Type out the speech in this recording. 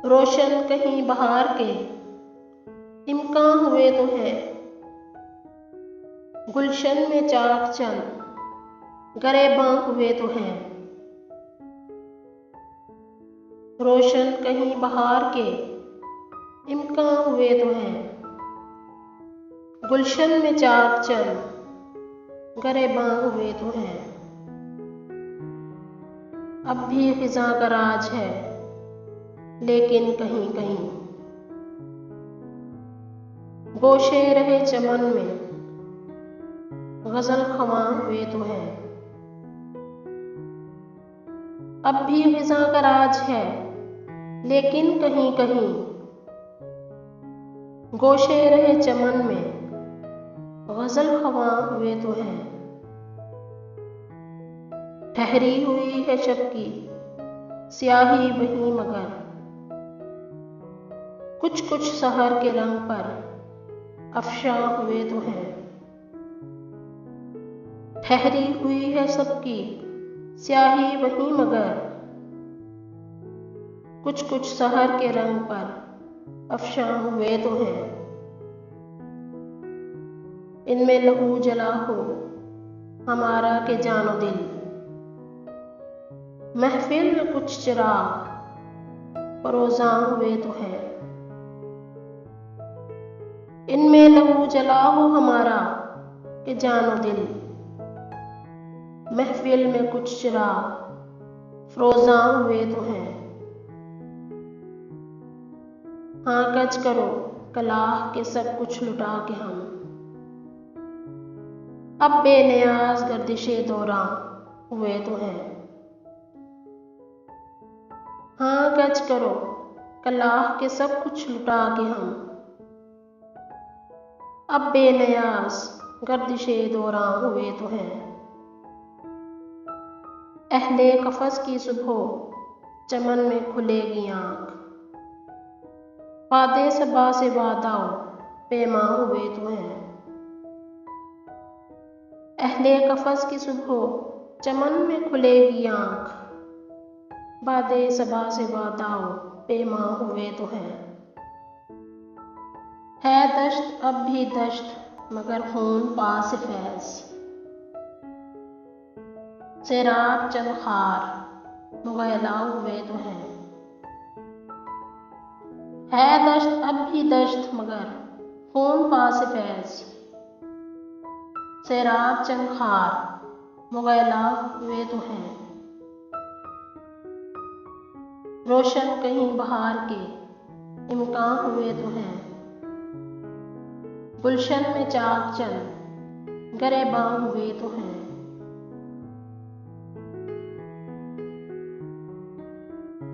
रोशन कहीं बहार के इम्कान हुए तो हैं। गुलशन में चाक चंद गरेबां हुए तो हैं। रोशन कहीं बहार के इम्कान हुए तो हैं। गुलशन में चाक चंद गरेबां हुए तो हैं। अब भी फिजा का राज है लेकिन कहीं कहीं गोशे रहे चमन में गजल खवां हुए तो हैं। अब भी फिजा का राज है लेकिन कहीं कहीं गोशे रहे चमन में गजल खवां हुए तो हैं। ठहरी हुई है शब की स्याही वहीं मगर कुछ कुछ सहर के रंग पर अफशा हुए तो हैं। ठहरी हुई है सबकी स्याही वहीं मगर कुछ कुछ सहर के रंग पर अफशा हुए तो हैं। इनमें लहू जला हो हमारा के जानो दिल महफिल में कुछ चिराग फरोज़ां हुए तो हैं। इनमें लहू जला हो हमारा के जानो दिल महफिल में कुछ चिराग फरोज़ां हुए तो हैं। हाँ कच करो कलाह के सब कुछ लुटा के हम अब बेनियाज गर्दिशे दौरां हुए तो हैं। हाँ कच करो कलाह के सब कुछ लुटा के हम अब बेनियाज गर्दिशे दौरां हुए तो हैं। अहले कफस की सुबह चमन में खुलेगी आँख वादे सबा से वादाओ पैमा हुए तो हैं। अहले कफस की सुबह चमन में खुलेगी आँख वादे सबा से वादाओ पैमा हुए तो हैं। है दश्त अब भी दश्त मगर खून पास फैज़ सैराब चंद खार मुगैला हुए तो हैं। है दश्त अब भी दश्त मगर खून पास फैज़ सैराब चंद खार मुगैला हुए तो हैं। रोशन कहीं बहार के इम्कान हुए तो हैं। गुलशन में चाक चंद गरेबां हुए तो हैं।